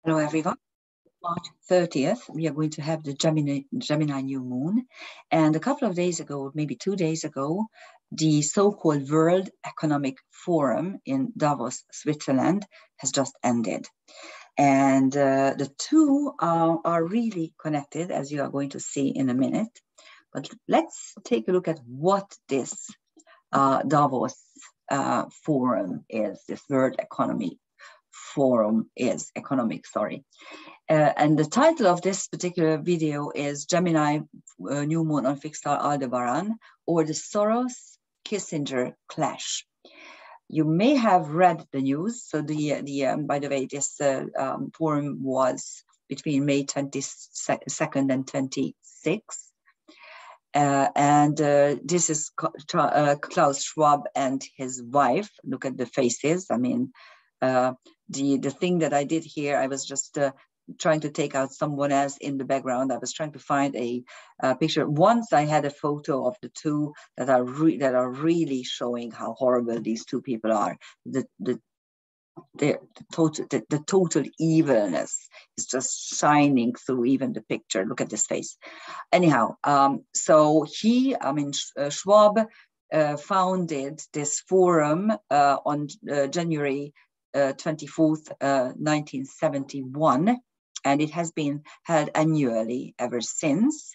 Hello, everyone. March 30th, we are going to have the Gemini New Moon. And a couple of days ago, maybe 2 days ago, the so-called World Economic Forum in Davos, Switzerland, has just ended. And the two are really connected, as you are going to see in a minute. But let's take a look at what this Davos Forum is, this World Economic Forum is, and the title of this particular video is Gemini New Moon on Fixed Star Aldebaran, or the Soros-Kissinger clash. You may have read the news. So by the way, this forum was between May 22nd and 26th. This is Klaus Schwab and his wife. Look at the faces. I mean, the thing that I did here, I was just trying to take out someone else in the background. I was trying to find a picture. Once I had a photo of the two that are really showing how horrible these two people are. The total evilness is just shining through even the picture. Look at this face. Anyhow, so Schwab founded this forum on January 24th, 1971, and it has been held annually ever since.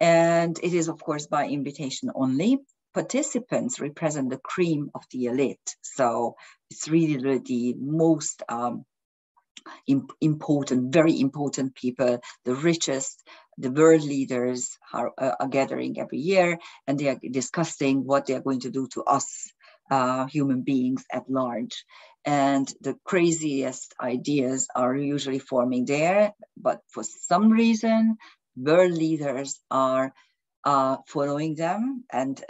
And it is, of course, by invitation only. Participants represent the cream of the elite. So it's really the most important, very important people, the richest, the world leaders are gathering every year, and they are discussing what they are going to do to us human beings at large. And the craziest ideas are usually forming there, but for some reason, world leaders are following them, and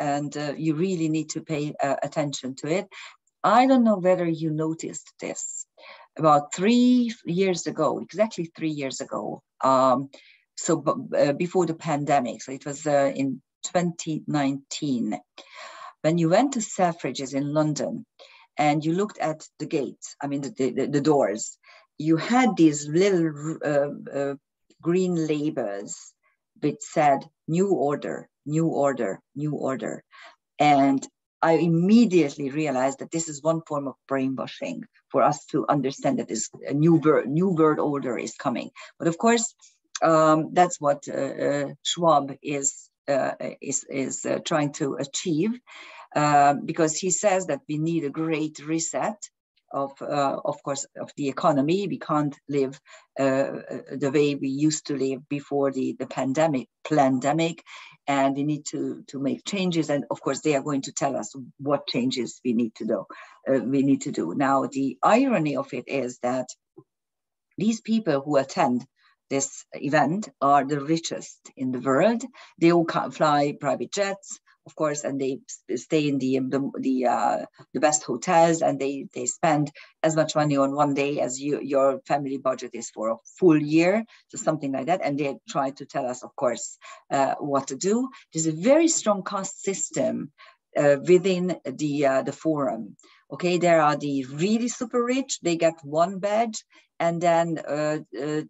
you really need to pay attention to it. I don't know whether you noticed this. About 3 years ago, exactly 3 years ago, before the pandemic, so it was in 2019, when you went to Selfridges in London and you looked at the gates, I mean the doors, you had these little green labels which said new order, new order, new order. And I immediately realized that this is one form of brainwashing for us to understand that this new world order is coming. But of course, that's what Schwab is trying to achieve, because he says that we need a great reset of course, of the economy. We can't live the way we used to live before the pandemic, and we need to make changes. And of course, they are going to tell us what changes we need to do. Now, the irony of it is that these people who attend this event are the richest in the world. They all fly private jets, of course, and they stay in the best hotels, and they spend as much money on one day as your family budget is for a full year, so something like that. And they try to tell us, of course, what to do. There's a very strong caste system within the forum. Okay, there are the really super rich. They get one badge, and then there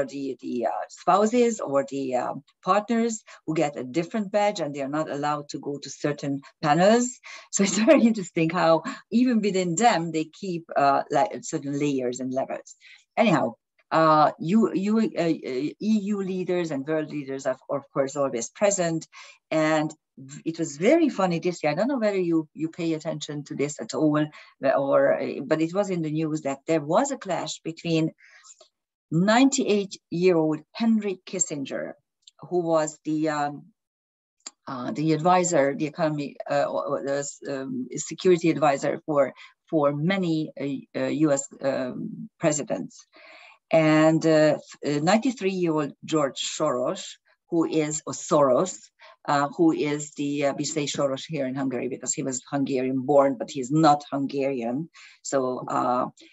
are the spouses or the partners who get a different badge, and they are not allowed to go to certain panels. So it's very interesting how even within them they keep like certain layers and levels. Anyhow, EU leaders and world leaders are, of course, always present. And it was very funny this year. I don't know whether you pay attention to this at all, but it was in the news that there was a clash between 98-year-old Henry Kissinger, who was the advisor, the economy, security advisor for many U.S. presidents, and 93-year-old George Soros, who is the, we say Soros here in Hungary because he was Hungarian born, but he's not Hungarian. So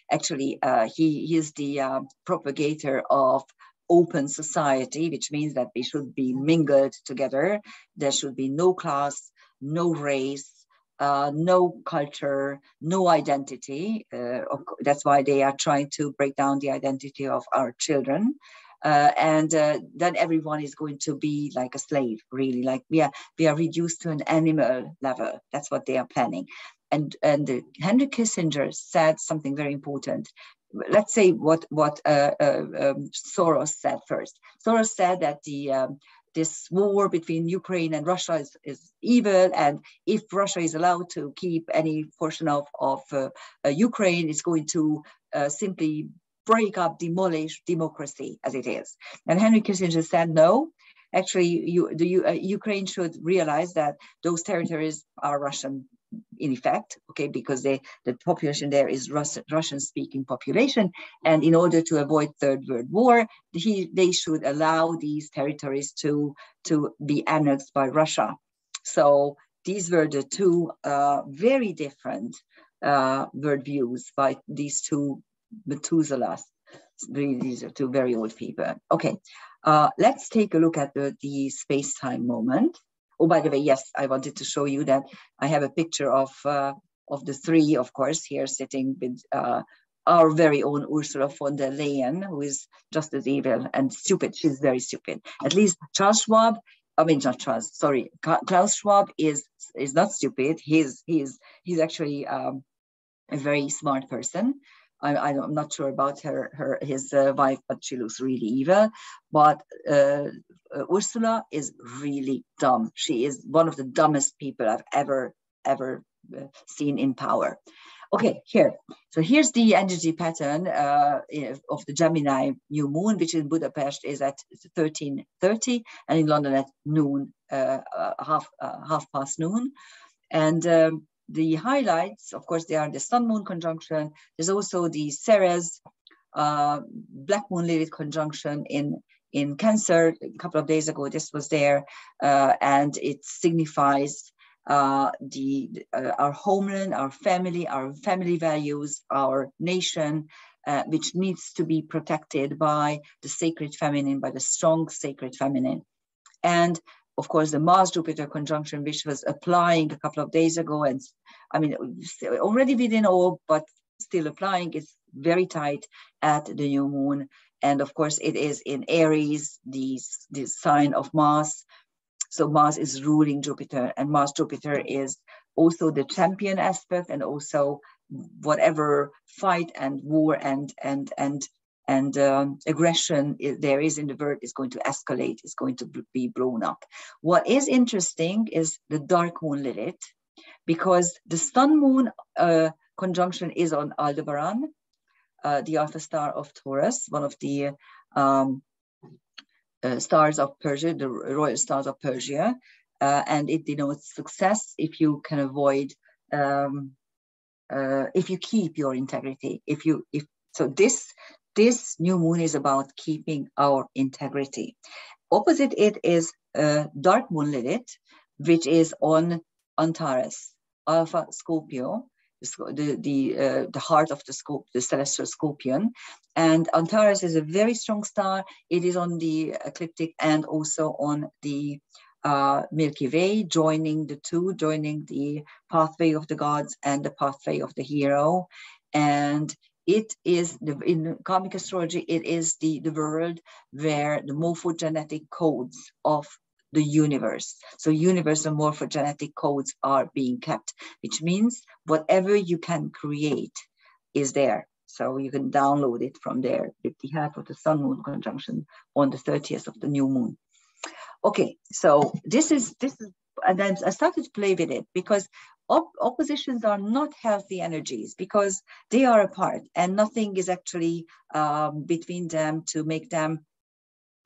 actually, he is the propagator of open society, which means that we should be mingled together. There should be no class, no race, no culture, no identity. That's why they are trying to break down the identity of our children. And then everyone is going to be like a slave, really. Like we are reduced to an animal level. That's what they are planning. And Henry Kissinger said something very important. Let's say what Soros said first. Soros said that this war between Ukraine and Russia is evil, and if Russia is allowed to keep any portion of Ukraine, it's going to simply break up, demolish democracy as it is. And Henry Kissinger said, no, actually, Ukraine should realize that those territories are Russian in effect, okay, because the population there is Russian-speaking population, and in order to avoid Third World War, they should allow these territories to be annexed by Russia. So these were the two very different worldviews by these two Methuselahs. These are two very old people. Okay, let's take a look at the space-time moment. Oh, by the way, yes, I wanted to show you that I have a picture of the three, of course, here sitting with our very own Ursula von der Leyen, who is just as evil and stupid. She's very stupid. At least Klaus Schwab is not stupid. He's actually a very smart person. I'm not sure about his wife, but she looks really evil. But Ursula is really dumb. She is one of the dumbest people I've ever seen in power. Okay, here. So here's the energy pattern of the Gemini New Moon, which in Budapest is at 13:30, and in London at noon, half past noon. And the highlights, of course, they are the Sun-Moon conjunction. There's also the Ceres Black Moon Lilith conjunction in Cancer. A couple of days ago, this was there, and it signifies our homeland, our family values, our nation, which needs to be protected by the sacred feminine, by the strong sacred feminine. And of course, the Mars-Jupiter conjunction, which was applying a couple of days ago, and I mean, already within all, but still applying, is very tight at the new moon. And of course, it is in Aries, the sign of Mars. So Mars is ruling Jupiter, and Mars-Jupiter is also the champion aspect, and also whatever fight and war and aggression there is in the world is going to escalate, is going to be blown up. What is interesting is the dark moon Lilith, because the sun moon conjunction is on Aldebaran, the alpha star of Taurus, one of the stars of Persia, the royal stars of Persia, and it denotes success if you can avoid, if you keep your integrity. So this new moon is about keeping our integrity. Opposite it is dark moon Lilith, which is on Antares, Alpha Scorpio, the heart of the celestial scorpion. And Antares is a very strong star. It is on the ecliptic and also on the Milky Way, joining the pathway of the gods and the pathway of the hero. And it is, in karmic astrology, it is the world where the morphogenetic codes of the universe. So universal morphogenetic codes are being kept, which means whatever you can create is there. So you can download it from there with the help of the Sun Moon conjunction on the 30th of the new moon. Okay, so this is, and then I started to play with it because oppositions are not healthy energies, because they are apart and nothing is actually between them to make them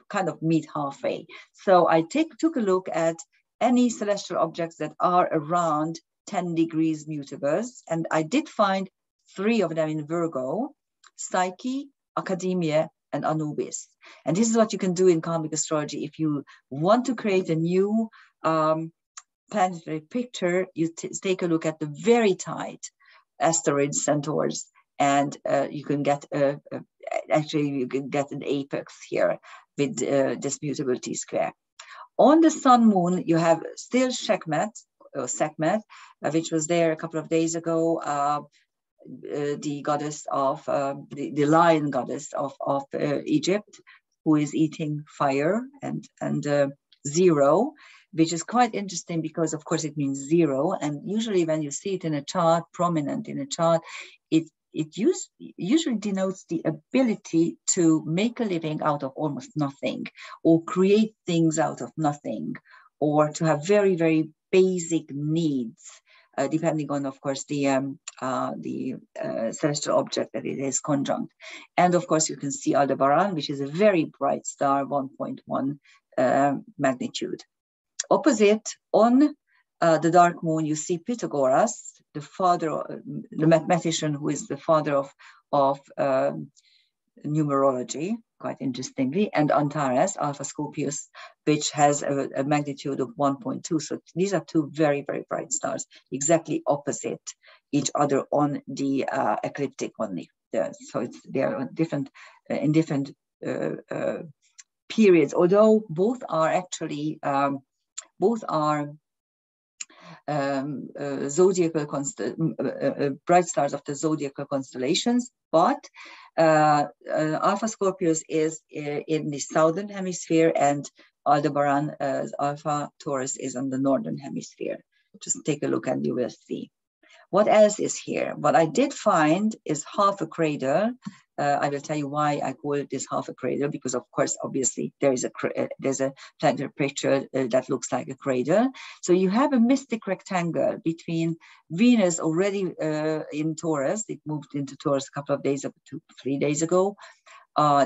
kind of meet halfway. So I took a look at any celestial objects that are around 10 degrees mutables, and I did find 3 of them in Virgo: Psyche, Academia, and Anubis. And this is what you can do in karmic astrology. If you want to create a new planetary picture, you take a look at the very tight asteroid centaurs, and you can get actually you can get an apex here with this mutability square. On the sun moon, you have still Sekhmet Sekhmet, which was there a couple of days ago. The goddess of the lion goddess of Egypt, who is eating fire and zero, which is quite interesting because of course it means zero, and usually when you see it in a chart, prominent in a chart, it usually denotes the ability to make a living out of almost nothing, or create things out of nothing, or to have very, very basic needs, depending on, of course, the celestial object that it is conjunct. And of course, you can see Aldebaran, which is a very bright star, 1.1 magnitude. Opposite on the dark moon, you see Pythagoras, the father, the mathematician who is the father of numerology, quite interestingly, and Antares, Alpha Scorpius, which has a magnitude of 1.2. So these are two very, very bright stars, exactly opposite each other on the ecliptic only. So they are different in different periods, although both are actually zodiacal bright stars of the zodiacal constellations, but Alpha Scorpius is in the southern hemisphere, and Aldebaran, Alpha Taurus, is on the northern hemisphere. Just take a look and you will see. What else is here? What I did find is half a cradle. I will tell you why I call this half a cradle, because of course, obviously, there's a planetary picture that looks like a cradle. So you have a mystic rectangle between Venus already in Taurus. It moved into Taurus a couple of days, 3 days ago.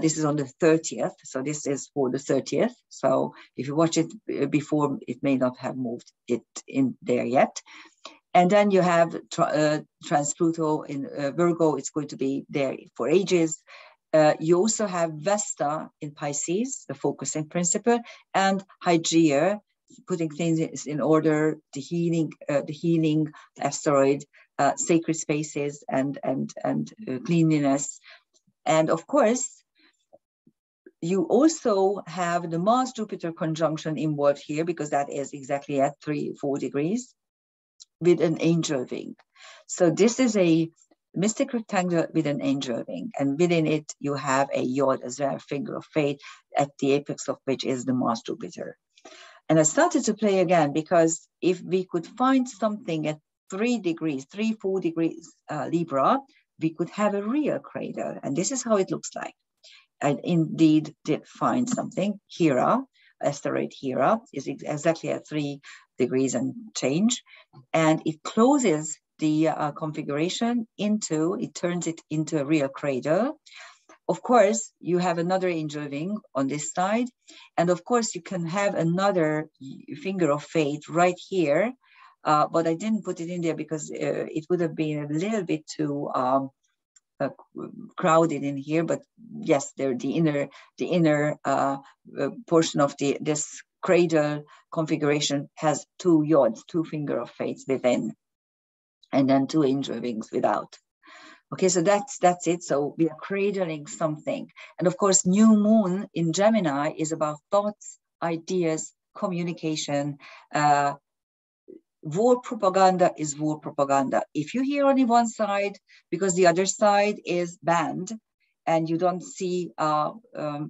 This is on the 30th. So this is for the 30th. So if you watch it before, it may not have moved it in there yet. And then you have Trans-Pluto in Virgo. It's going to be there for ages. You also have Vesta in Pisces, the focusing principle, and Hygeia, putting things in order, the healing asteroid, sacred spaces, and cleanliness. And of course, you also have the Mars-Jupiter conjunction involved here, because that is exactly at 3-4 degrees. With an angel wing. So this is a mystic rectangle with an angel wing, and within it you have a yod as well, finger of fate, at the apex of which is the Mars Jupiter. And I started to play again, because if we could find something at 3-4 degrees Libra, we could have a real cradle, and this is how it looks like. I indeed did find something. Hera, asteroid Hera, is exactly at 3 degrees and change, and it closes the configuration it turns it into a real cradle. Of course, you have another angel wing on this side, and of course you can have another finger of fate right here, but I didn't put it in there because it would have been a little bit too crowded in here. But yes, the inner portion of this cradle configuration has 2 yods, 2 finger of fates within, and then 2 angel wings without. Okay, so that's it. So we are cradling something. And of course, new moon in Gemini is about thoughts, ideas, communication. War propaganda is war propaganda. If you hear only one side, because the other side is banned, and you don't see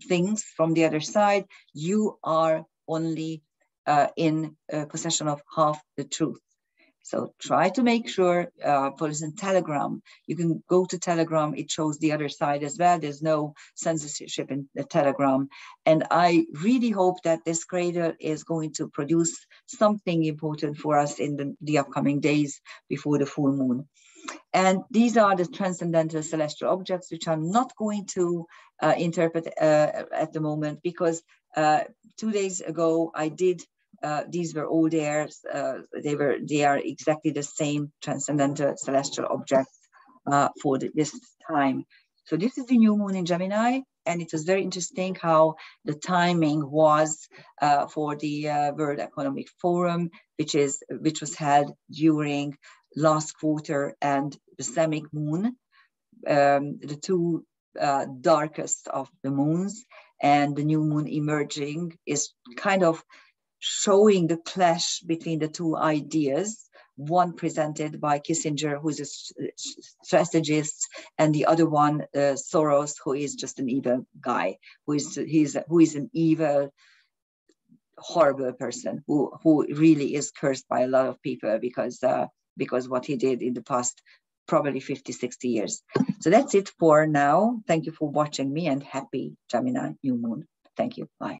things from the other side, you are only in possession of half the truth. So try to make sure, for instance, Telegram, you can go to Telegram, it shows the other side as well. There's no censorship in the Telegram. And I really hope that this cradle is going to produce something important for us in the upcoming days before the full moon. And these are the transcendental celestial objects, which I'm not going to interpret at the moment, because 2 days ago I did. These were all there. They are exactly the same transcendental celestial objects for this time. So this is the new moon in Gemini, and it was very interesting how the timing was for the World Economic Forum, which was held during last quarter, and the Semic moon, the 2 darkest of the moons, and the new moon emerging is kind of showing the clash between the two ideas, one presented by Kissinger, who's a strategist, and the other one, Soros, who is just an evil guy, who is an evil, horrible person who really is cursed by a lot of people because what he did in the past probably 50, 60 years. So that's it for now. Thank you for watching me, and happy Gemini New Moon. Thank you. Bye.